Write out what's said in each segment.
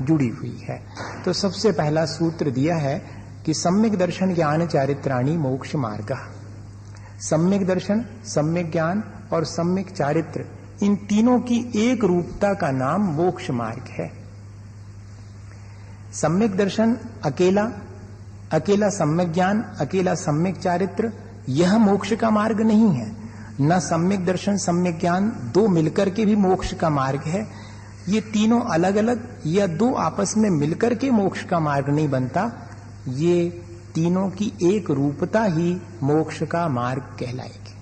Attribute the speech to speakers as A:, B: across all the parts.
A: जुड़ी हुई है। तो सबसे पहला सूत्र दिया है कि सम्यक दर्शन ज्ञान चारित्राणि मोक्ष मार्ग। सम्यक दर्शन, सम्यक ज्ञान और सम्यक चारित्र, इन तीनों की एक रूपता का नाम मोक्ष मार्ग है। सम्यक दर्शन अकेला, अकेला सम्यक ज्ञान, अकेला सम्यक चारित्र, यह मोक्ष का मार्ग नहीं है। न सम्यक दर्शन सम्यक ज्ञान दो मिलकर के भी मोक्ष का मार्ग है। ये तीनों अलग अलग या दो आपस में मिलकर के मोक्ष का मार्ग नहीं बनता। ये तीनों की एक रूपता ही मोक्ष का मार्ग कहलाएगी।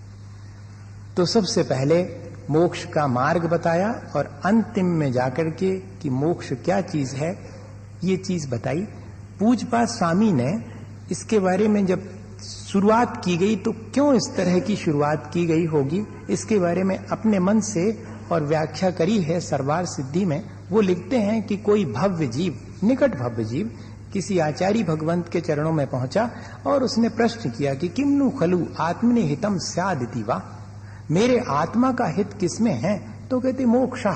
A: तो सबसे पहले मोक्ष का मार्ग बताया और अंतिम में जाकर के कि मोक्ष क्या चीज है ये चीज बताई। पूज्यपाद स्वामी ने इसके बारे में जब शुरुआत की गई तो क्यों इस तरह की शुरुआत की गई होगी, इसके बारे में अपने मन से और व्याख्या करी है सरवार सिद्धि में। वो लिखते हैं कि कोई भव्य जीव, निकट भव्य जीव किसी आचार्य भगवंत के चरणों में पहुंचा और उसने प्रश्न किया कि किम्नु खलु आत्मने हितम स्यादिति वा, मेरे आत्मा का हित किसमें है? तो कहते मोक्षा,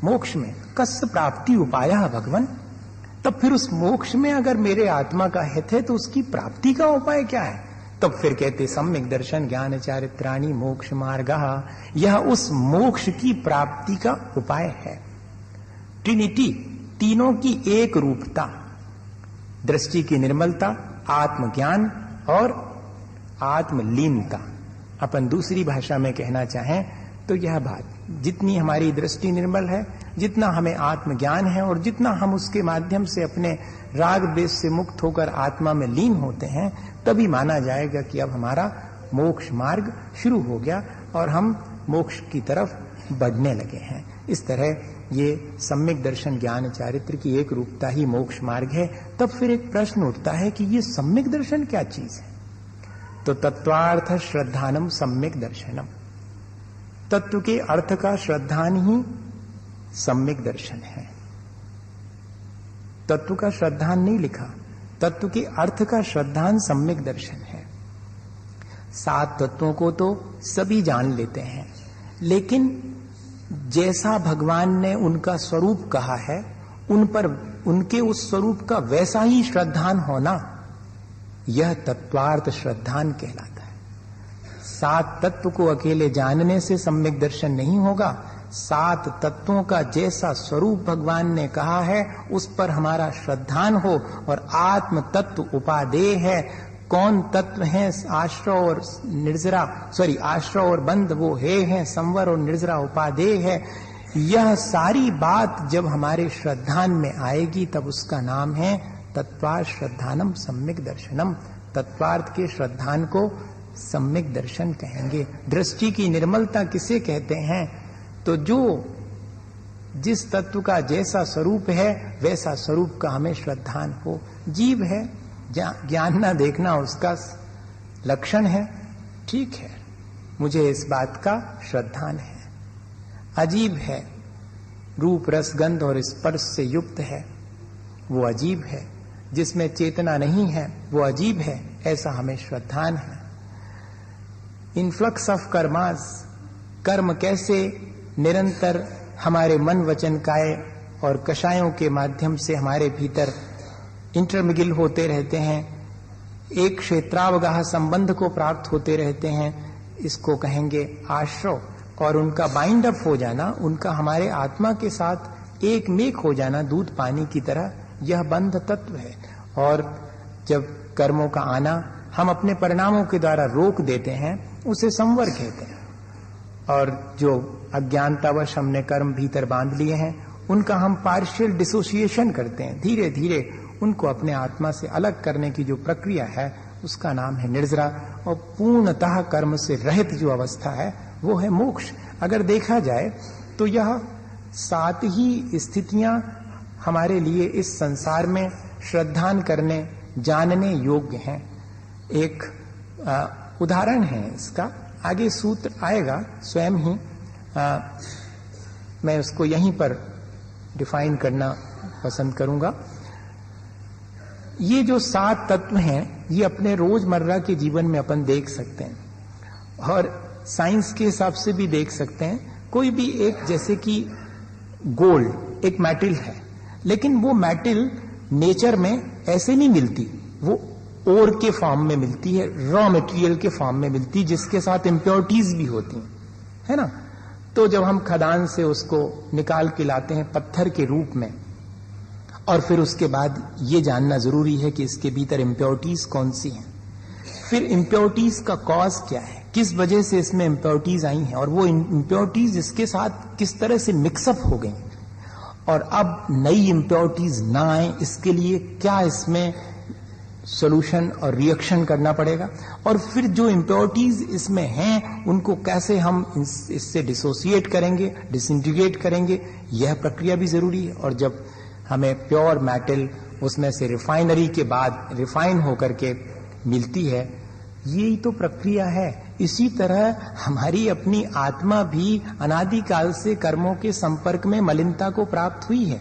A: मोक्ष में। कस्य प्राप्ति उपायः भगवन, तब फिर उस मोक्ष में अगर मेरे आत्मा का हित है तो उसकी प्राप्ति का उपाय क्या है? तब फिर कहते सम्यक दर्शन ज्ञान चारित्राणि मोक्ष मार्गः, यह उस मोक्ष की प्राप्ति का उपाय है। ट्रिनिटी, तीनों की एक रूपता, दृष्टि की निर्मलता, आत्मज्ञान और आत्मलीनता। अपन दूसरी भाषा में कहना चाहें तो यह बात, जितनी हमारी दृष्टि निर्मल है, जितना हमें आत्मज्ञान है और जितना हम उसके माध्यम से अपने राग द्वेष से मुक्त होकर आत्मा में लीन होते हैं, तभी माना जाएगा कि अब हमारा मोक्ष मार्ग शुरू हो गया और हम मोक्ष की तरफ बढ़ने लगे हैं। इस तरह ये सम्यक दर्शन ज्ञान चारित्र की एक रूपता ही मोक्ष मार्ग है। तब फिर एक प्रश्न उठता है कि ये सम्यक दर्शन क्या चीज है? तो तत्वार्थ श्रद्धानम सम्यक दर्शनम, तत्व के अर्थ का श्रद्धान ही सम्यक दर्शन है। तत्व का श्रद्धान नहीं लिखा, तत्व के अर्थ का श्रद्धान सम्यक दर्शन है। 7 तत्वों को तो सभी जान लेते हैं, लेकिन जैसा भगवान ने उनका स्वरूप कहा है, उन पर उनके उस स्वरूप का वैसा ही श्रद्धान होना, यह तत्वार्थ श्रद्धान कहलाता है। 7 तत्व को अकेले जानने से सम्यक दर्शन नहीं होगा। 7 तत्वों का जैसा स्वरूप भगवान ने कहा है उस पर हमारा श्रद्धान हो। और आत्म तत्व उपादेय है। कौन तत्व हैं? आश्रय और निर्जरा, आश्रय और बंध वो हैं, संवर और निर्जरा उपादेय है। यह सारी बात जब हमारे श्रद्धान में आएगी तब उसका नाम है तत्वार्थ श्रद्धानम सम्यक दर्शनम। तत्वार्थ के श्रद्धान को सम्यक दर्शन कहेंगे। दृष्टि की निर्मलता किसे कहते हैं? तो जो जिस तत्व का जैसा स्वरूप है वैसा स्वरूप का हमें श्रद्धान हो। जीव है, ज्ञान ना देखना उसका लक्षण है, ठीक है, मुझे इस बात का श्रद्धान है। अजीब है, रूप रस गंध और स्पर्श से युक्त है, वो अजीब है। जिसमें चेतना नहीं है वो अजीब है, ऐसा हमें श्रद्धान है। इनफ्लक्स ऑफ कर्मास, कर्म कैसे निरंतर हमारे मन वचन काय और कषायों के माध्यम से हमारे भीतर इंटरमिगिल होते रहते हैं, एक क्षेत्रावगाह संबंध को प्राप्त होते रहते हैं, इसको कहेंगे आश्रय। और उनका बाइंड अप हो जाना, उनका हमारे आत्मा के साथ एक मेक हो जाना दूध पानी की तरह, यह बंध तत्व है। और जब कर्मों का आना हम अपने परिणामों के द्वारा रोक देते हैं, उसे संवर कहते हैं। और जो अज्ञानतावश हमने कर्म भीतर बांध लिए हैं, उनका हम पार्शियल डिसोसिएशन करते हैं। धीरे धीरे उनको अपने आत्मा से अलग करने की जो प्रक्रिया है उसका नाम है निर्जरा। और पूर्णतः कर्म से रहित जो अवस्था है वो है मोक्ष। अगर देखा जाए तो यह 7 ही स्थितियां हमारे लिए इस संसार में श्रद्धान करने जानने योग्य हैं। एक उदाहरण है इसका, आगे सूत्र आएगा स्वयं ही, मैं उसको यहीं पर डिफाइन करना पसंद करूंगा। ये जो 7 तत्व हैं ये अपने रोजमर्रा के जीवन में अपन देख सकते हैं और साइंस के हिसाब से भी देख सकते हैं। कोई भी एक, जैसे कि गोल्ड एक मेटल है, लेकिन वो मेटल नेचर में ऐसे नहीं मिलती, वो ओर के फॉर्म में मिलती है, रॉ मटेरियल के फॉर्म में मिलती है, जिसके साथ इम्प्योरिटीज भी होती हैं, है ना। तो जब हम खदान से उसको निकाल के लाते हैं पत्थर के रूप में, और फिर उसके बाद ये जानना जरूरी है कि इसके भीतर इम्प्योरिटीज कौन सी हैं, फिर इम्प्योरिटीज का कॉज क्या है, किस वजह से इसमें इम्प्योरिटीज आई हैं, और वो इम्प्योरिटीज इसके साथ किस तरह से मिक्सअप हो गई, और अब नई इम्प्योरिटीज ना आए इसके लिए क्या इसमें सॉल्यूशन और रिएक्शन करना पड़ेगा, और फिर जो इम्प्योरिटीज इसमें हैं उनको कैसे हम इससे डिसोसिएट करेंगे, डिसइंटीग्रेट करेंगे, यह प्रक्रिया भी जरूरी है। और जब हमें प्योर मेटल उसमें से रिफाइनरी के बाद रिफाइन होकर के मिलती है, यही तो प्रक्रिया है। इसी तरह हमारी अपनी आत्मा भी अनादिकाल से कर्मों के संपर्क में मलिनता को प्राप्त हुई है।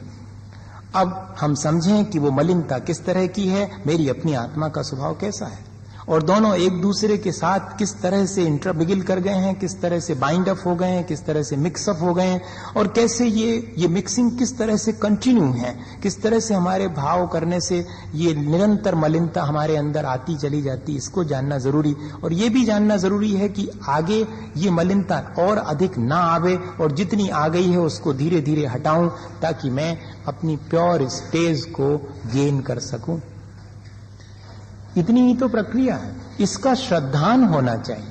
A: अब हम समझें कि वो मलिनता किस तरह की है, मेरी अपनी आत्मा का स्वभाव कैसा है, और दोनों एक दूसरे के साथ किस तरह से इंटरमिगल कर गए हैं, किस तरह से बाइंड अप हो गए हैं, किस तरह से मिक्सअप हो गए हैं, और कैसे ये मिक्सिंग किस तरह से कंटिन्यू है, किस तरह से हमारे भाव करने से ये निरंतर मलिनता हमारे अंदर आती चली जाती, इसको जानना जरूरी। और ये भी जानना जरूरी है कि आगे ये मलिनता और अधिक ना आवे, और जितनी आ गई है उसको धीरे धीरे हटाऊं, ताकि मैं अपनी प्योर स्टेज को गेन कर सकूं। इतनी ही तो प्रक्रिया है, इसका श्रद्धान होना चाहिए।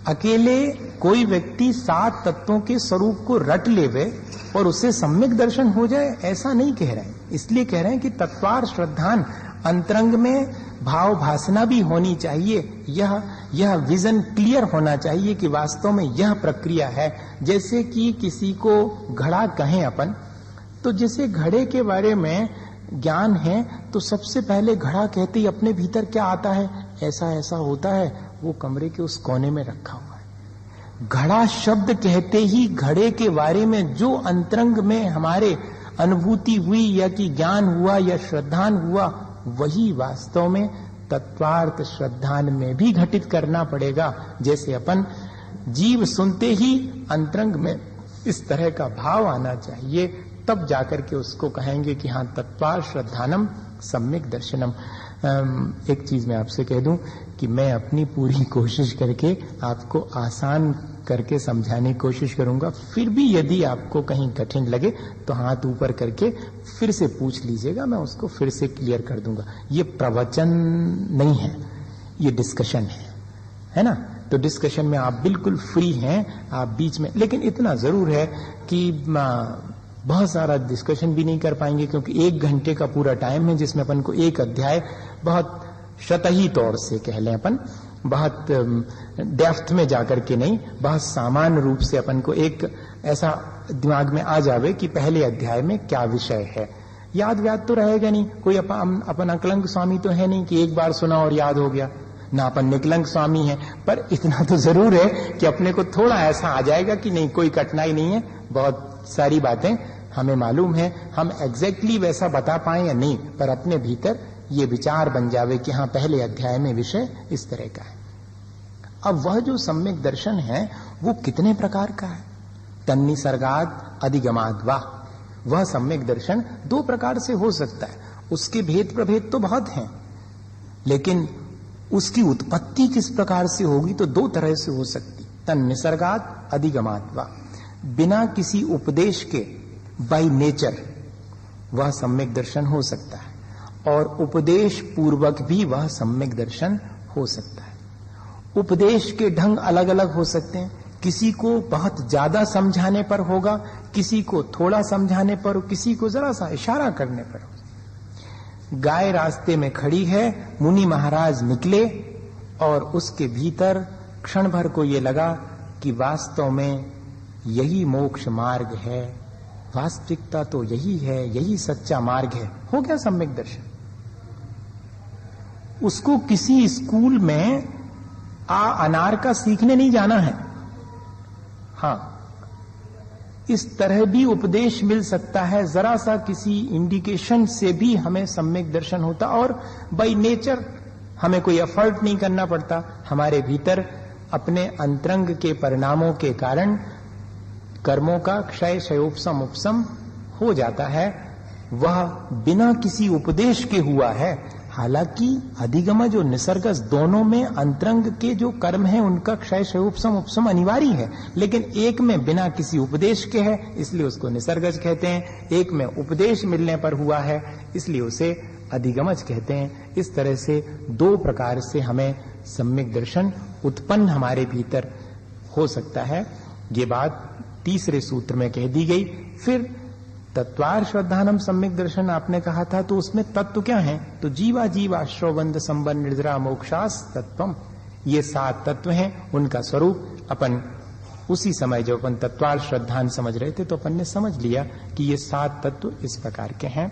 A: अकेले कोई व्यक्ति 7 तत्वों के स्वरूप को रट लेवे और उसे सम्यक दर्शन हो जाए, ऐसा नहीं कह रहे हैं। इसलिए कह रहे हैं कि तत्वार श्रद्धान, अंतरंग में भाव भासना भी होनी चाहिए, यह विजन क्लियर होना चाहिए कि वास्तव में यह प्रक्रिया है। जैसे कि किसी को घड़ा कहें अपन, तो जैसे घड़े के बारे में ज्ञान है तो सबसे पहले घड़ा कहते ही अपने भीतर क्या आता है, ऐसा ऐसा होता है, वो कमरे के उस कोने में रखा हुआ है। घड़ा शब्द कहते ही घड़े के बारे में जो अंतरंग में हमारे अनुभूति हुई या कि ज्ञान हुआ या श्रद्धान हुआ, वही वास्तव में तत्वार्थ श्रद्धान में भी घटित करना पड़ेगा। जैसे अपन जीव सुनते ही अंतरंग में इस तरह का भाव आना चाहिए, तब जाकर के उसको कहेंगे कि हाँ तत्वार श्रद्धानम सम्यक दर्शनम। एक चीज मैं आपसे कह दूं कि मैं अपनी पूरी कोशिश करके आपको आसान करके समझाने की कोशिश करूंगा, फिर भी यदि आपको कहीं कठिन लगे तो हाथ ऊपर करके फिर से पूछ लीजिएगा, मैं उसको फिर से क्लियर कर दूंगा। ये प्रवचन नहीं है, ये डिस्कशन है ना। तो डिस्कशन में आप बिल्कुल फ्री हैं, आप बीच में, लेकिन इतना जरूर है कि बहुत सारा डिस्कशन भी नहीं कर पाएंगे, क्योंकि 1 घंटे का पूरा टाइम है जिसमें अपन को एक अध्याय बहुत शतही तौर से कह लें अपन, बहुत डेप्थ में जाकर के नहीं, बहुत सामान्य रूप से अपन को एक ऐसा दिमाग में आ जावे कि पहले अध्याय में क्या विषय है। याद तो रहेगा नहीं, कोई अपन अकलंक स्वामी तो है नहीं कि एक बार सुना और याद हो गया, ना अपन निकलंक स्वामी है, पर इतना तो जरूर है कि अपने को थोड़ा ऐसा आ जाएगा कि नहीं कोई कठिनाई नहीं है, बहुत सारी बातें हमें मालूम है, हम एग्जैक्टली वैसा बता पाए या नहीं, पर अपने भीतर ये विचार बन जावे कि हाँ पहले अध्याय में विषय इस तरह का है। अब वह जो सम्यक दर्शन है वो कितने प्रकार का है? तन्निसर्गाद अधिगमाद वा, वह सम्यक दर्शन 2 प्रकार से हो सकता है। उसके भेद प्रभेद तो बहुत हैं, लेकिन उसकी उत्पत्ति किस प्रकार से होगी तो 2 तरह से हो सकती। तन्निसर्गाद अधिगमाद वा, बिना किसी उपदेश के बाय नेचर वह सम्यक दर्शन हो सकता है, और उपदेश पूर्वक भी वह सम्यक दर्शन हो सकता है। उपदेश के ढंग अलग अलग हो सकते हैं, किसी को बहुत ज्यादा समझाने पर होगा, किसी को थोड़ा समझाने पर, किसी को जरा सा इशारा करने पर होगा। गाय रास्ते में खड़ी है, मुनि महाराज निकले और उसके भीतर क्षण भर को ये लगा कि वास्तव में यही मोक्ष मार्ग है, वास्तविकता तो यही है, यही सच्चा मार्ग है, हो गया सम्यक दर्शन। उसको किसी स्कूल में अनार का सीखने नहीं जाना है। हाँ, इस तरह भी उपदेश मिल सकता है, जरा सा किसी इंडिकेशन से भी हमें सम्यक दर्शन होता, और बाय नेचर हमें कोई एफर्ट नहीं करना पड़ता। हमारे भीतर अपने अंतरंग के परिणामों के कारण कर्मों का क्षय क्षयोपसम उपसम हो जाता है वह बिना किसी उपदेश के हुआ है। हालांकि अधिगमज और निसर्गज दोनों में अंतरंग के जो कर्म हैं उनका क्षय क्षय उपशम अनिवार्य है, लेकिन एक में बिना किसी उपदेश के है इसलिए उसको निसर्गज कहते हैं, एक में उपदेश मिलने पर हुआ है इसलिए उसे अधिगमज कहते हैं। इस तरह से दो प्रकार से हमें सम्यक दर्शन उत्पन्न हमारे भीतर हो सकता है। ये बात तीसरे सूत्र में कह दी गई। फिर तत्वार श्रद्धानम सम्यक दर्शन आपने कहा था, तो उसमें तत्व क्या है? तो जीवा जीवा श्रवंद संबंध निर्जरा मोक्षास तत्वम, ये 7 तत्व हैं। उनका स्वरूप अपन उसी समय जब अपन तत्वार श्रद्धान समझ रहे थे तो अपन ने समझ लिया कि ये 7 तत्व इस प्रकार के हैं।